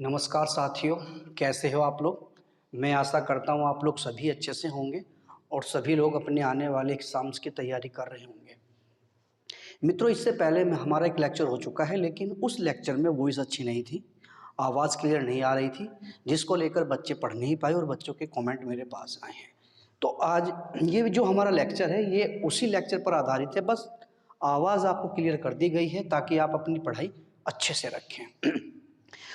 नमस्कार साथियों, कैसे हो आप लोग। मैं आशा करता हूँ आप लोग सभी अच्छे से होंगे और सभी लोग अपने आने वाले एग्ज़ाम्स की तैयारी कर रहे होंगे। मित्रों, इससे पहले में हमारा एक लेक्चर हो चुका है, लेकिन उस लेक्चर में वॉइस अच्छी नहीं थी, आवाज़ क्लियर नहीं आ रही थी, जिसको लेकर बच्चे पढ़ नहीं पाए और बच्चों के कमेंट मेरे पास आए हैं। तो आज ये जो हमारा लेक्चर है ये उसी लेक्चर पर आधारित है, बस आवाज़ आपको क्लियर कर दी गई है ताकि आप अपनी पढ़ाई अच्छे से रखें।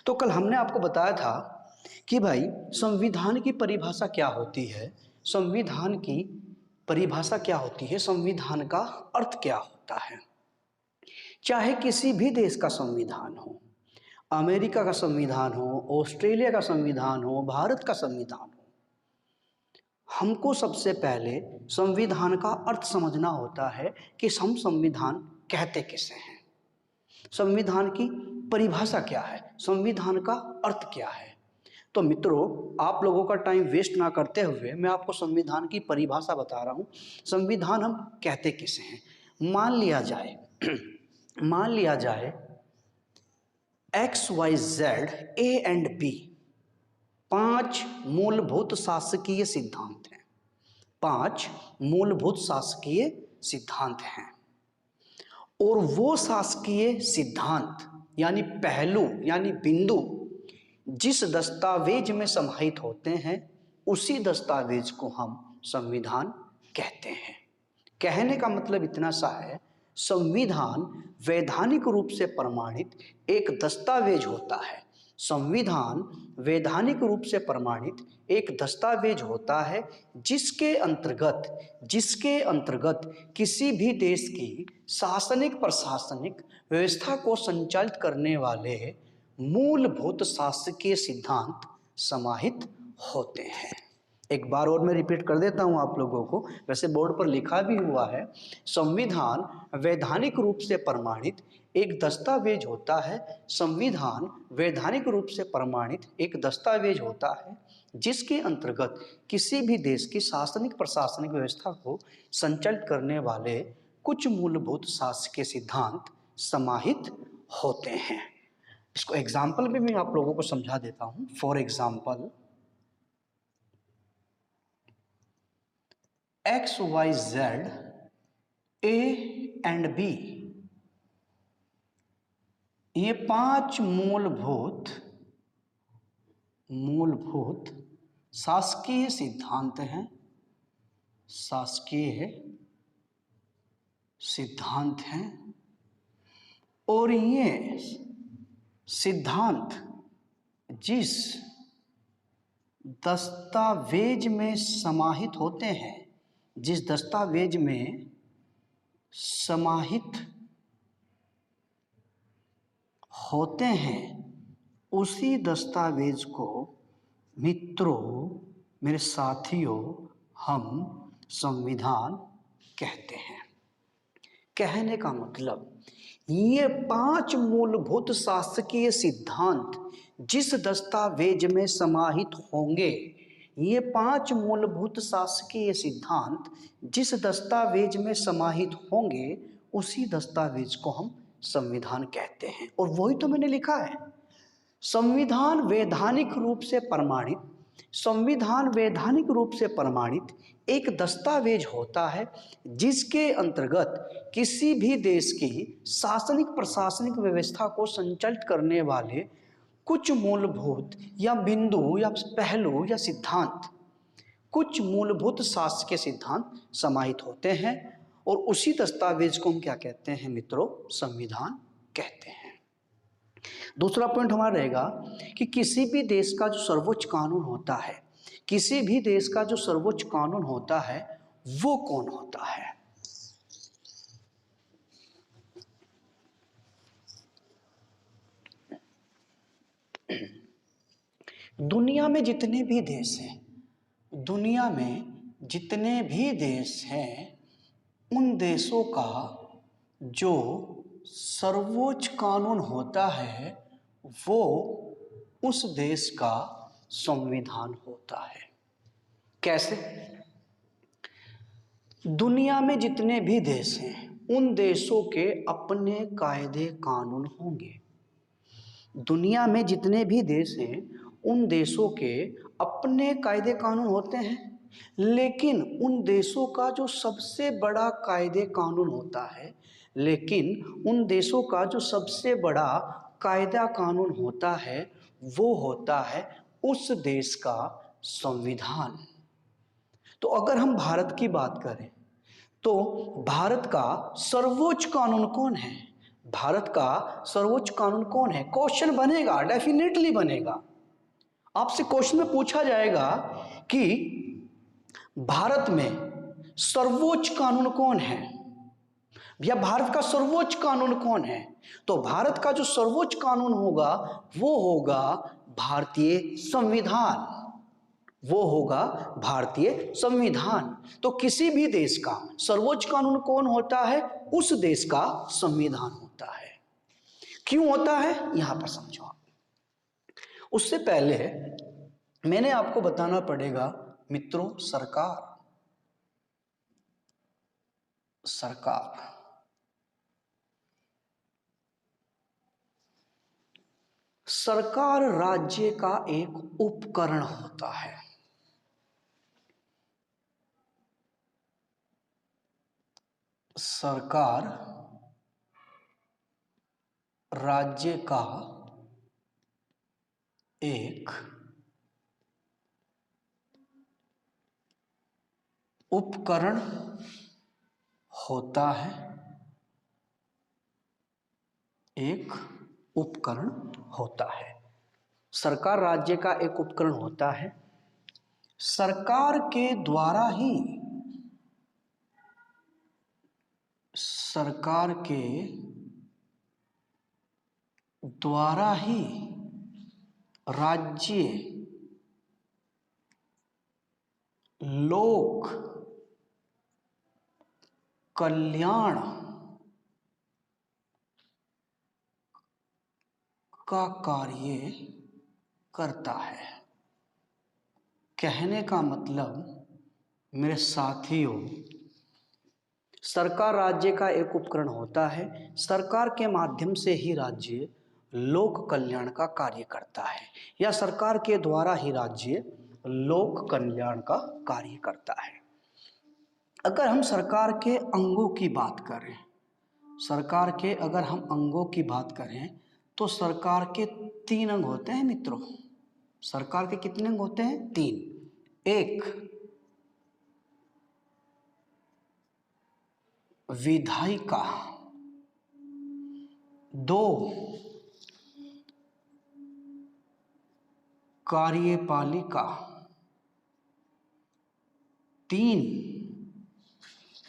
तो कल हमने आपको बताया था कि भाई संविधान की परिभाषा क्या होती है, संविधान की परिभाषा क्या होती है, संविधान का अर्थ क्या होता है। चाहे किसी भी देश का संविधान हो, अमेरिका का संविधान हो, ऑस्ट्रेलिया का संविधान हो, भारत का संविधान हो, हमको सबसे पहले संविधान का अर्थ समझना होता है कि हम संविधान कहते किसे हैं, संविधान की परिभाषा क्या है, संविधान का अर्थ क्या है। तो मित्रों, आप लोगों का टाइम वेस्ट ना करते हुए मैं आपको संविधान की परिभाषा बता रहा हूँ। संविधान हम कहते किसे हैं। मान लिया जाए XYZ A एंड B 5 मूलभूत शासकीय सिद्धांत हैं। 5 मूलभूत शासकीय सिद्धांत हैं और वो शासकीय सिद्धांत यानी पहलू यानी बिंदु जिस दस्तावेज में समाहित होते हैं उसी दस्तावेज को हम संविधान कहते हैं। कहने का मतलब इतना सा है, संविधान वैधानिक रूप से प्रमाणित एक दस्तावेज होता है। संविधान वैधानिक रूप से प्रमाणित एक दस्तावेज होता है जिसके अंतर्गत किसी भी देश की शासनिक प्रशासनिक व्यवस्था को संचालित करने वाले मूलभूत शासकीय सिद्धांत समाहित होते हैं। एक बार और मैं रिपीट कर देता हूं आप लोगों को, वैसे बोर्ड पर लिखा भी हुआ है। संविधान वैधानिक रूप से प्रमाणित एक दस्तावेज होता है। संविधान वैधानिक रूप से प्रमाणित एक दस्तावेज होता है जिसके अंतर्गत किसी भी देश की शासनिक प्रशासनिक व्यवस्था को संचालित करने वाले कुछ मूलभूत शासकीय सिद्धांत समाहित होते हैं। इसको एग्जाम्पल में मैं आप लोगों को समझा देता हूं। For example, XYZ A and B ये 5 मूलभूत शासकीय सिद्धांत हैं। शासकीय सिद्धांत हैं और ये सिद्धांत जिस दस्तावेज में समाहित होते हैं, जिस दस्तावेज में समाहित होते हैं उसी दस्तावेज को मित्रों, मेरे साथियों, हम संविधान कहते हैं। कहने का मतलब, ये 5 मूलभूत शासकीय सिद्धांत जिस दस्तावेज में समाहित होंगे, ये 5 मूलभूत शासकीय सिद्धांत जिस दस्तावेज में समाहित होंगे उसी दस्तावेज को हम संविधान कहते हैं। और वही तो मैंने लिखा है, संविधान वैधानिक रूप से प्रमाणित, संविधान वैधानिक रूप से प्रमाणित एक दस्तावेज होता है जिसके अंतर्गत किसी भी देश की शासनिक प्रशासनिक व्यवस्था को संचालित करने वाले कुछ मूलभूत या बिंदु या पहलू या सिद्धांत, कुछ मूलभूत शासकीय सिद्धांत समाहित होते हैं और उसी दस्तावेज को हम क्या कहते हैं मित्रों, संविधान कहते हैं। दूसरा पॉइंट हमारा रहेगा कि किसी भी देश का जो सर्वोच्च कानून होता है, किसी भी देश का जो सर्वोच्च कानून होता है वो कौन होता है। दुनिया में जितने भी देश हैं, दुनिया में जितने भी देश हैं, उन देशों का जो सर्वोच्च कानून होता है वो उस देश का संविधान होता है। कैसे? दुनिया में जितने भी देश हैं उन देशों के अपने कायदे कानून होंगे। दुनिया में जितने भी देश हैं उन देशों के अपने कायदे कानून होते हैं, लेकिन उन देशों का जो सबसे बड़ा कायदे कानून होता है, लेकिन उन देशों का जो सबसे बड़ा कायदा कानून होता है वो होता है उस देश का संविधान। तो अगर हम भारत की बात करें तो भारत का सर्वोच्च कानून कौन है? भारत का सर्वोच्च कानून कौन है? क्वेश्चन बनेगा, डेफिनेटली बनेगा। आपसे क्वेश्चन में पूछा जाएगा कि भारत में सर्वोच्च कानून कौन है, या भारत का सर्वोच्च कानून कौन है? तो भारत का जो सर्वोच्च कानून होगा वो होगा भारतीय संविधान, वो होगा भारतीय संविधान। तो किसी भी देश का सर्वोच्च कानून कौन होता है? उस देश का संविधान होता है। क्यों होता है यहां पर समझो आप। उससे पहले मैंने आपको बताना पड़ेगा मित्रों, सरकार सरकार राज्य का एक उपकरण होता है। सरकार राज्य का एक उपकरण होता है, एक उपकरण होता है। सरकार राज्य का एक उपकरण होता है। सरकार के द्वारा ही राज्य लोक कल्याण का कार्य करता है। कहने का मतलब मेरे साथियों, सरकार राज्य का एक उपकरण होता है। सरकार के माध्यम से ही राज्य लोक कल्याण का कार्य करता है, या सरकार के द्वारा ही राज्य लोक कल्याण का कार्य करता है। अगर हम सरकार के अंगों की बात करें, सरकार के अगर हम अंगों की बात करें तो सरकार के 3 अंग होते हैं मित्रों। सरकार के कितने अंग होते हैं? 3। एक विधायिका, 2 कार्यपालिका, 3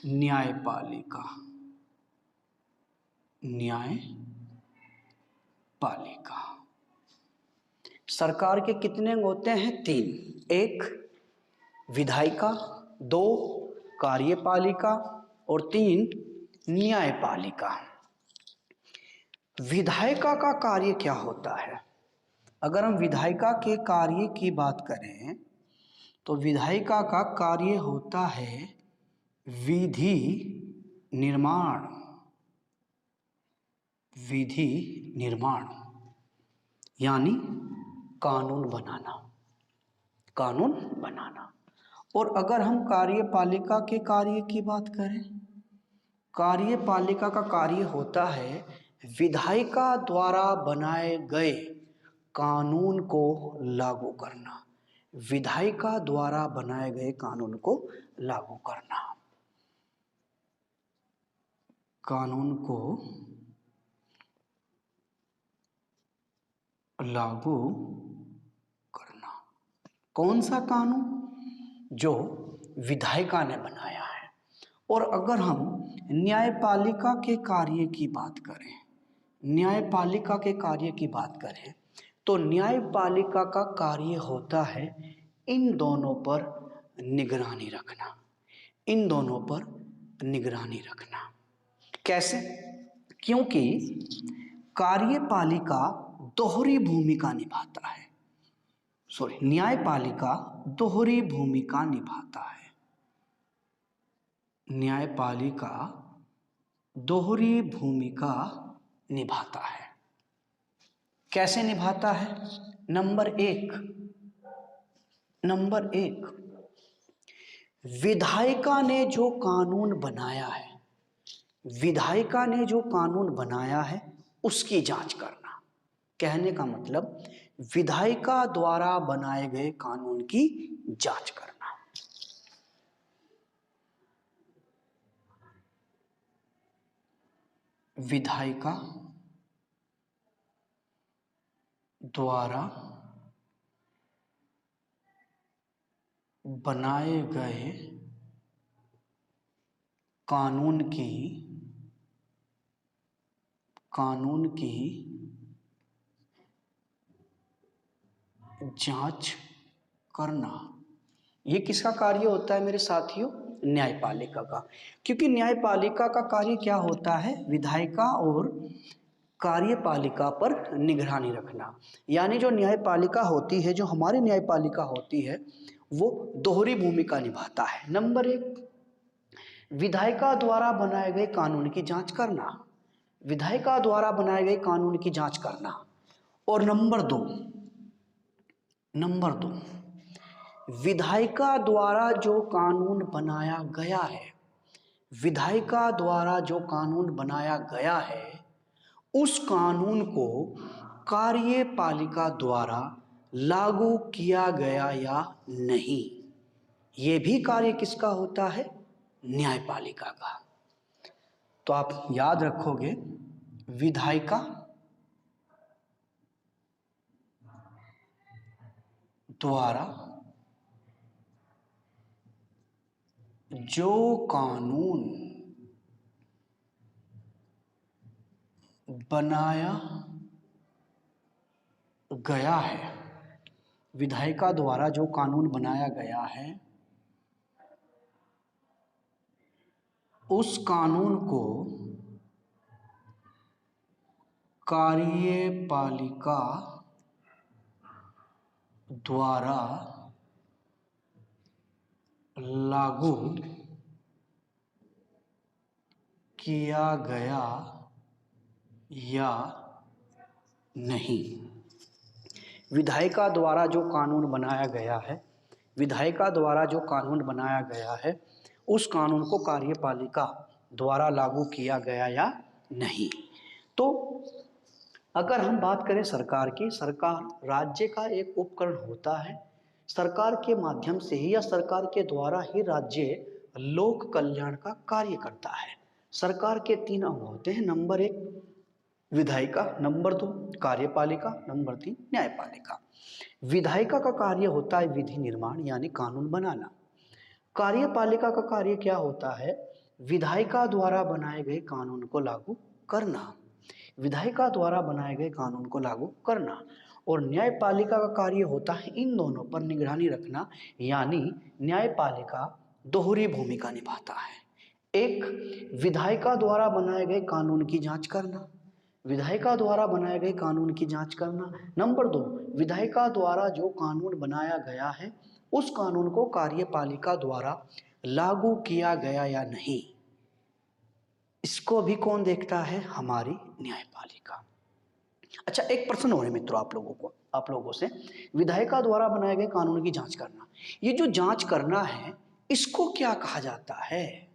न्यायपालिका। सरकार के कितने अंग होते हैं? 3। 1 विधायिका, 2 कार्यपालिका और 3 न्यायपालिका। विधायिका का कार्य क्या होता है? अगर हम विधायिका के कार्य की बात करें तो विधायिका का कार्य होता है विधि निर्माण। यानी कानून बनाना। और अगर हम कार्यपालिका के कार्य की बात करें, कार्यपालिका का कार्य होता है विधायिका द्वारा बनाए गए कानून को लागू करना। विधायिका द्वारा बनाए गए कानून को लागू करना। कानून को लागू करना। कौन सा कानून? जो विधायिका ने बनाया है। और अगर हम न्यायपालिका के कार्य की बात करें, न्यायपालिका के कार्य की बात करें तो न्यायपालिका का कार्य होता है इन दोनों पर निगरानी रखना। इन दोनों पर निगरानी रखना। कैसे? क्योंकि कार्यपालिका दोहरी भूमिका निभाता है, न्यायपालिका दोहरी भूमिका निभाता है। न्यायपालिका दोहरी भूमिका निभाता है। कैसे निभाता है? नंबर एक, विधायिका ने जो कानून बनाया है, विधायिका ने जो कानून बनाया है उसकी जांच करना। कहने का मतलब विधायिका द्वारा बनाए गए कानून की जांच करना। विधायिका द्वारा बनाए गए कानून की जांच करना। ये किसका कार्य होता है मेरे साथियों? न्यायपालिका का। क्योंकि न्यायपालिका का कार्य क्या होता है? विधायिका और कार्यपालिका पर निगरानी रखना। यानी जो न्यायपालिका होती है, जो हमारी न्यायपालिका होती है, वो दोहरी भूमिका निभाता है। नंबर एक, विधायिका द्वारा बनाए गए कानून की जांच करना, विधायिका द्वारा बनाए गए कानून की जांच करना। और नंबर दो, विधायिका द्वारा जो कानून बनाया गया है, विधायिका द्वारा जो कानून बनाया गया है उस कानून को कार्यपालिका द्वारा लागू किया गया या नहीं। ये भी कार्य किसका होता है? न्यायपालिका का। तो आप याद रखोगे, विधायिका द्वारा जो कानून बनाया गया है, विधायिका द्वारा जो कानून बनाया गया है उस कानून को कार्यपालिका द्वारा लागू किया गया या नहीं। विधायिका द्वारा जो कानून बनाया गया है, विधायिका द्वारा जो कानून बनाया गया है उस कानून को कार्यपालिका द्वारा लागू किया गया या नहीं। तो अगर हम बात करें सरकार की, सरकार राज्य का एक उपकरण होता है। सरकार के माध्यम से ही या सरकार के द्वारा ही राज्य लोक कल्याण का कार्य करता है। सरकार के 3 अंग होते हैं। नंबर 1 विधायिका, नंबर 2 कार्यपालिका, नंबर 3 न्यायपालिका। विधायिका का कार्य होता है विधि निर्माण यानी कानून बनाना। कार्यपालिका का कार्य क्या होता है? विधायिका द्वारा बनाए गए कानून को लागू करना, विधायिका द्वारा बनाए गए कानून को लागू करना। और न्यायपालिका का कार्य होता है इन दोनों पर निगरानी रखना, यानी न्यायपालिका दोहरी भूमिका निभाता है। एक, विधायिका द्वारा बनाए गए कानून की जांच करना, विधायिका द्वारा बनाए गए कानून की जांच करना। नंबर 2, विधायिका द्वारा जो कानून बनाया गया है उस कानून को कार्यपालिका द्वारा लागू किया गया या नहीं, इसको भी कौन देखता है? हमारी न्यायपालिका। अच्छा, एक प्रश्न हो रहा है मित्रों आप लोगों से, विधायिका द्वारा बनाए गए कानून की जांच करना, ये जो जांच करना है इसको क्या कहा जाता है?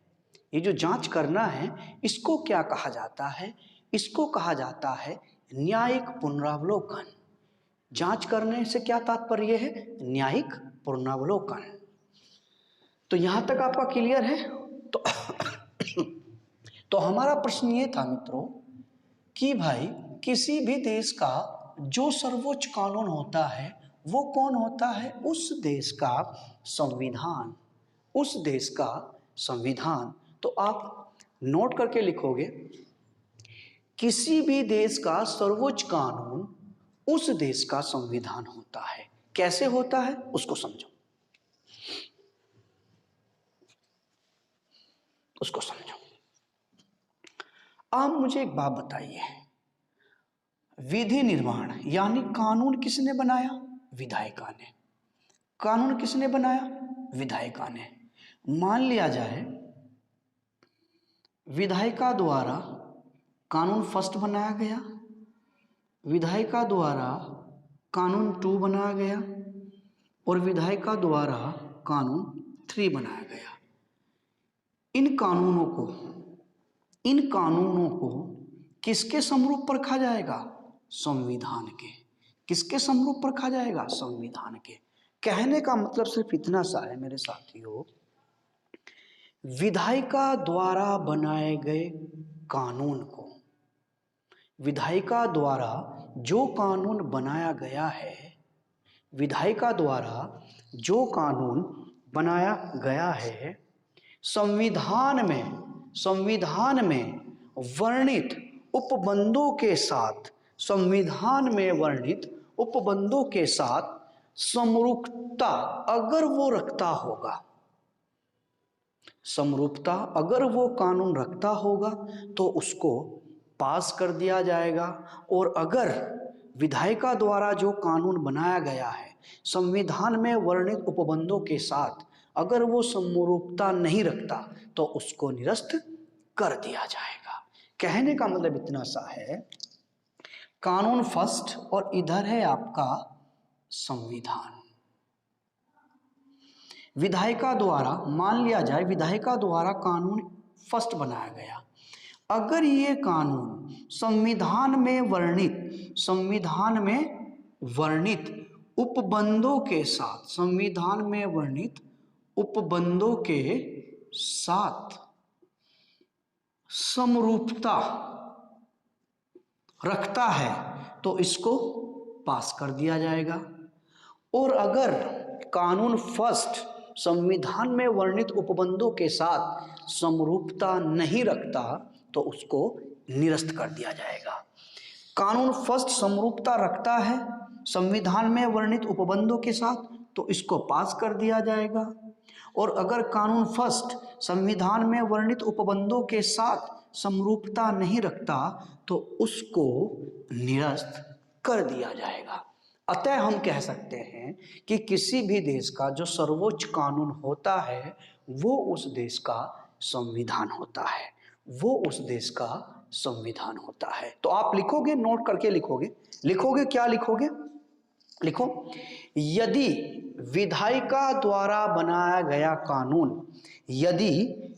ये जो जांच करना है इसको क्या कहा जाता है? इसको कहा जाता है न्यायिक पुनरावलोकन। जांच करने से क्या तात्पर्य है? न्यायिक पुनरावलोकन। तो यहां तक आपका क्लियर है? तो हमारा प्रश्न ये था मित्रों कि भाई किसी भी देश का जो सर्वोच्च कानून होता है वो कौन होता है? उस देश का संविधान, उस देश का संविधान। तो आप नोट करके लिखोगे, किसी भी देश का सर्वोच्च कानून उस देश का संविधान होता है। कैसे होता है उसको समझो, उसको समझो। आप मुझे एक बात बताइए, विधि निर्माण यानी कानून किसने बनाया? विधायिका ने। कानून किसने बनाया? विधायिका ने। मान लिया जाए विधायिका द्वारा कानून फर्स्ट बनाया गया विधायिका द्वारा कानून 2 बनाया गया और विधायिका द्वारा कानून 3 बनाया गया। इन कानूनों को किसके समरूप रखा जाएगा? संविधान के। किसके समरूप रखा जाएगा? संविधान के। कहने का मतलब सिर्फ इतना सा है मेरे साथियों, विधायिका द्वारा बनाए गए कानून को, विधायिका द्वारा जो कानून बनाया गया है, विधायिका द्वारा जो कानून बनाया गया है, संविधान में वर्णित उपबंधों के साथ, संविधान में वर्णित उपबंधों के साथ समरूपता अगर वो रखता होगा, समरूपता अगर वो कानून रखता होगा तो उसको पास कर दिया जाएगा। और अगर विधायिका द्वारा जो कानून बनाया गया है संविधान में वर्णित उपबंधों के साथ अगर वो समरूपता नहीं रखता तो उसको निरस्त कर दिया जाएगा। कहने का मतलब इतना सा है, कानून फर्स्ट और इधर है आपका संविधान। विधायिका द्वारा, मान लिया जाए विधायिका द्वारा कानून फर्स्ट बनाया गया, अगर ये कानून संविधान में वर्णित उपबंधों के साथ, संविधान में वर्णित उपबंधों के साथ समरूपता रखता है तो इसको पास कर दिया जाएगा। और अगर कानून फर्स्ट संविधान में वर्णित उपबंधों के साथ समरूपता नहीं रखता तो उसको निरस्त कर दिया जाएगा। कानून फर्स्ट समरूपता रखता है संविधान में वर्णित उपबंधों के साथ तो इसको पास कर दिया जाएगा। और अगर कानून फर्स्ट संविधान में वर्णित उपबंधों के साथ समरूपता नहीं रखता तो उसको निरस्त कर दिया जाएगा। अतः हम कह सकते हैं कि किसी भी देश का जो सर्वोच्च कानून होता है वो उस देश का संविधान होता है, वो उस देश का संविधान होता है। तो आप लिखोगे, नोट करके लिखोगे क्या लिखोगे? लिखो, यदि विधायिका द्वारा बनाया गया कानून, यदि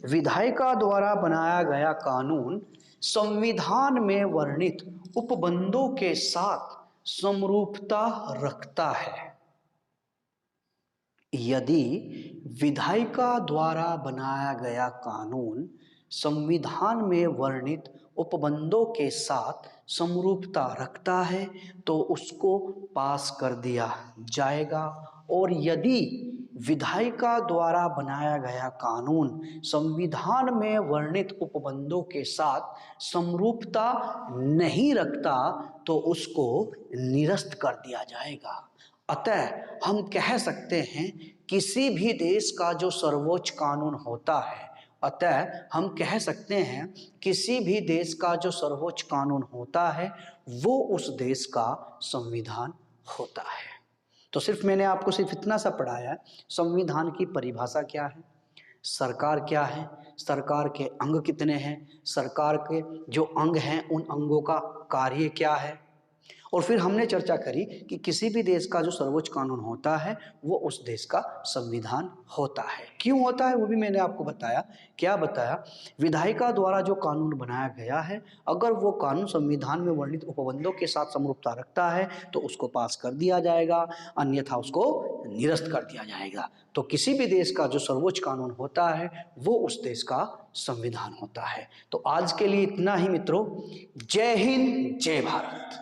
विधायिका द्वारा बनाया गया कानून संविधान में वर्णित उपबंधों के साथ समरूपता रखता है, यदि विधायिका द्वारा बनाया गया कानून संविधान में वर्णित उपबंधों के साथ समरूपता रखता है तो उसको पास कर दिया जाएगा। और यदि विधायिका द्वारा बनाया गया कानून संविधान में वर्णित उपबंधों के साथ समरूपता नहीं रखता तो उसको निरस्त कर दिया जाएगा। अतः हम कह सकते हैं किसी भी देश का जो सर्वोच्च कानून होता है, अतः हम कह सकते हैं किसी भी देश का जो सर्वोच्च कानून होता है वो उस देश का संविधान होता है। तो सिर्फ मैंने आपको सिर्फ इतना सा पढ़ाया, संविधान की परिभाषा क्या है, सरकार क्या है, सरकार के अंग कितने हैं, सरकार के जो अंग हैं उन अंगों का कार्य क्या है, और फिर हमने चर्चा करी कि किसी भी देश का जो सर्वोच्च कानून होता है वो उस देश का संविधान होता है। क्यों होता है वो भी मैंने आपको बताया। क्या बताया? विधायिका द्वारा जो कानून बनाया गया है अगर वो कानून संविधान में वर्णित उपबंधों के साथ समरूपता रखता है तो उसको पास कर दिया जाएगा, अन्यथा उसको निरस्त कर दिया जाएगा। तो किसी भी देश का जो सर्वोच्च कानून होता है वो उस देश का संविधान होता है। तो आज के लिए इतना ही मित्रों। जय हिंद, जय भारत।